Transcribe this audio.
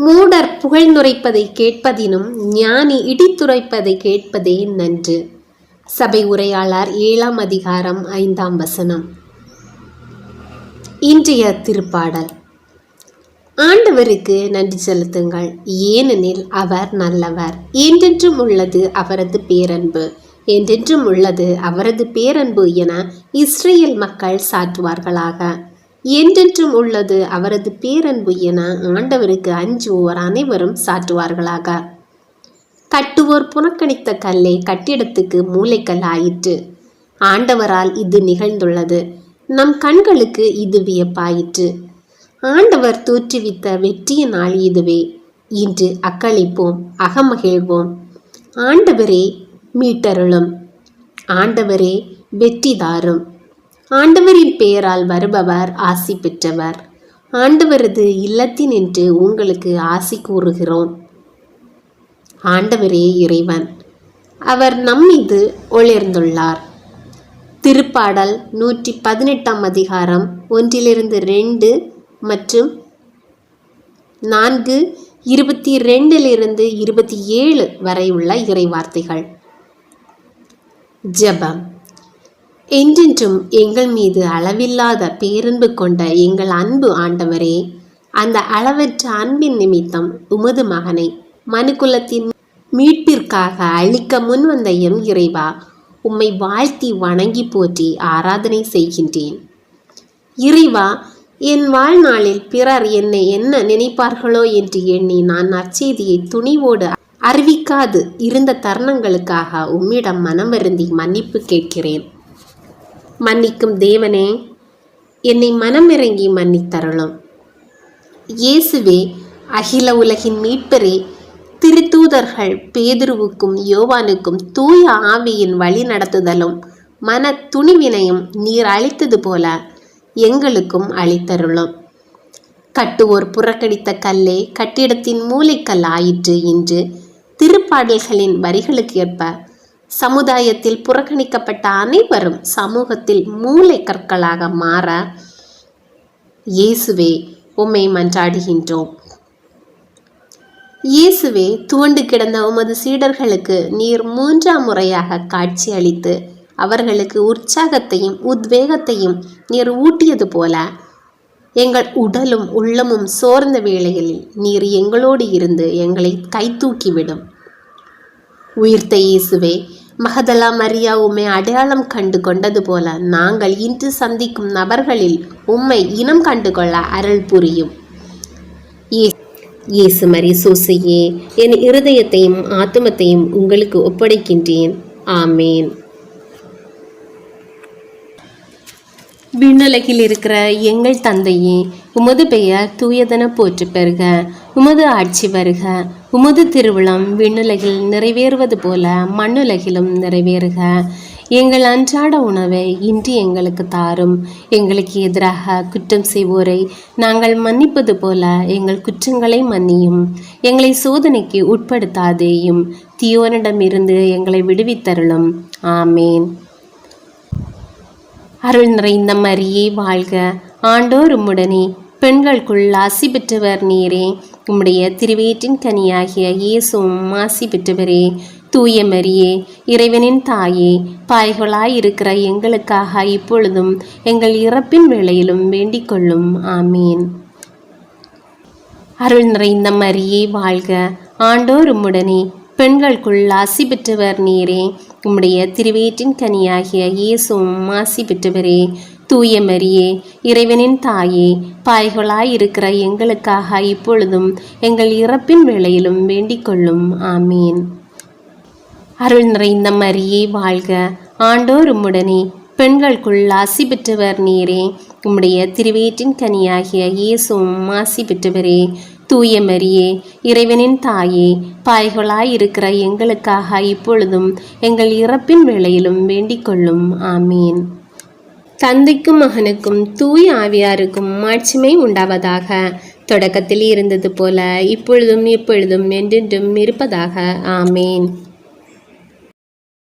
மூடர் புகழ்ந்துரைப்பதை கேட்பதினும் ஞானி இடித்துரைப்பதை கேட்பதே நன்று. சபை உரையாளர் 7ஆம் அதிகாரம் 5ஆம் வசனம். இன்றைய திருப்பாடல். ஆண்டவருக்கு நன்றி செலுத்துங்கள், ஏனெனில் அவர் நல்லவர். என்றென்றும் உள்ளது அவரது பேரன்பு, என்றென்றும் உள்ளது அவரது பேரன்பு என இஸ்ரேல் மக்கள் சாற்றுவார்களாக. என்றென்றும் உள்ளது அவரது பேரன்பு என ஆண்டவருக்கு அஞ்சுவோர் அனைவரும் சாற்றுவார்களாக. கட்டுவோர் புறக்கணித்த கல்லே கட்டிடத்துக்கு மூலைக்கல் ஆயிற்று. ஆண்டவரால் இது நிகழ்ந்துள்ளது, நம் கண்களுக்கு இது வியப்பாயிற்று. ஆண்டவர் தோற்றுவித்த வெற்றிய நாள் இதுவே. இன்று அக்களிப்போம், அகமகிழ்வோம். ஆண்டவரே மீட்டருளும், ஆண்டவரே வெற்றி தாரும். ஆண்டவரின் பெயரால் வருபவர் ஆசி பெற்றவர். ஆண்டவரது இல்லத்தினின்று உங்களுக்கு ஆசி கூறுகிறோம். ஆண்டவரே இறைவன், அவர் நம்மீது ஒளிர்ந்துள்ளார். திருப்பாடல் 118ஆம் அதிகாரம் 1-2 மற்றும் 4, 22-27 வரை உள்ள இறைவார்த்தைகள். ஜெபம். என்றென்றும் எங்கள் மீது அளவில்லாத பேரன்பு கொண்ட எங்கள் அன்பு ஆண்டவரே, அந்த அளவற்ற அன்பின் நிமித்தம் உமது மகனை மனுக்குலத்தின் மீட்பிற்காக அளிக்க முன்வந்த எம் இறைவா, உம்மை வாழ்த்தி வணங்கி போற்றி ஆராதனை செய்கின்றேன். இறைவா, என் வாழ்நாளில் பிறர் என்னை என்ன நினைப்பார்களோ என்று எண்ணி நான் நற்செய்தியை துணிவோடு அறிவிக்காது இருந்த தருணங்களுக்காக உம்மிடம் மனம் வருந்தி மன்னிப்பு கேட்கிறேன். மன்னிக்கும் தேவனே, என்னை மனமிறங்கி மன்னித்தருளும். இயேசுவே, அகில உலகின் மீட்பரே, திருத்தூதர்கள் பேதுருவுக்கும் யோவானுக்கும் தூய ஆவியின் வழி நடத்துதலும் மன துணிவினையும் நீர் அளித்தது போல எங்களுக்கும் அளித்தருளும். கட்டுவோர் புறக்கணித்த கல்லே கட்டிடத்தின் மூலைக்கல் ஆயிற்று. இன்று திருப்பாடல்களின் வரிகளுக்கு ஏற்ப சமுதாயத்தில் புறக்கணிக்கப்பட்ட அனைவரும் சமூகத்தில் மூலை கற்களாக மாற இயேசுவே உம்மை மன்றாடுகின்றோம். இயேசுவே, துவண்டு கிடந்த உமது சீடர்களுக்கு நீர் 3ஆம் முறையாக காட்சி அளித்து அவர்களுக்கு உற்சாகத்தையும் உத்வேகத்தையும் நீர் ஊட்டியது போல எங்கள் உடலும் உள்ளமும் சோர்ந்த வேளைகளில் நீர் எங்களோடு இருந்து எங்களை கைதூக்கிவிடும். உயிர்த்த இயேசுவே, மகதலா மரியா உம்மை அடையாளம் கண்டு கொண்டது போல நாங்கள் இன்று சந்திக்கும் நபர்களில் உம்மை இனம் கண்டு கொள்ள அருள் புரியும். இயேசு மரி சூசையே, என் இருதயத்தையும் ஆத்துமத்தையும் உங்களுக்கு ஒப்படைக்கின்றேன். ஆமேன். விண்ணுலகில் இருக்கிற எங்கள் தந்தையே, உமது பெயர் தூயதென போற்று பெறுக. உமது ஆட்சி வருக. உமது திருவிழம் விண்ணுலகில் நிறைவேறுவது போல மண்ணுலகிலும் நிறைவேறுக. எங்கள் அன்றாட உணவை இன்று எங்களுக்கு தாரும். எங்களுக்கு எதிராக குற்றம் செய்வோரை நாங்கள் மன்னிப்பது போல எங்கள் குற்றங்களை மன்னியும். எங்களை சோதனைக்கு உட்படுத்தாதேயும், தீயோனிடமிருந்து எங்களை விடுவித்தருளும். ஆமேன். அருள் நிறைந்த மரியே வாழ்க, ஆண்டோர் உம்முடனே, பெண்களுக்குள் ஆசி பெற்றவர் நீரே. உம்முடைய திருவயிற்றின் கனியாகிய இயேசுவும் ஆசி பெற்றவரே. தூய மரியே, இறைவனின் தாயே, பாய்களாயிருக்கிற எங்களுக்காக இப்பொழுதும் எங்கள் இறப்பின் வேளையிலும் வேண்டிக் கொள்ளும். ஆமீன். அருள் நிறைந்த மரியே வாழ்க, ஆண்டோர் உம்முடனே, பெண்களுக்குள் ஆசி பெற்றவர் நீரே. உம்முடைய திருவயிற்றின் கனியாகிய இயேசுவும் ஆசி பெற்றவரே. தூய மரியே, இறைவனின் தாயே, பாய்களாயிருக்கிற எங்களுக்காக இப்பொழுதும் எங்கள் இறப்பின் வேளையிலும் வேண்டிக் கொள்ளும். ஆமீன். அருள் நிறைந்த மரியே வாழ்க, ஆண்டோர் உம்முடனே, பெண்களுக்குள் ஆசி பெற்றவர் நீரே. உம்முடைய திருவயிற்றின் கனியாகிய இயேசுவும் ஆசி பெற்றவரே. தூய மரியே, இறைவனின் தாயே, பாய்களாயிருக்கிற எங்களுக்காக இப்பொழுதும் எங்கள் இறப்பின் வேளையிலும் வேண்டிக் கொள்ளும். ஆமீன். தந்தைக்கும் மகனுக்கும் தூய ஆவியாருக்கும் மாட்சிமை உண்டாவதாக. தொடக்கத்தில் இருந்தது போல இப்பொழுதும் எப்பொழுதும் என்றென்றும் இருப்பதாக. ஆமேன்.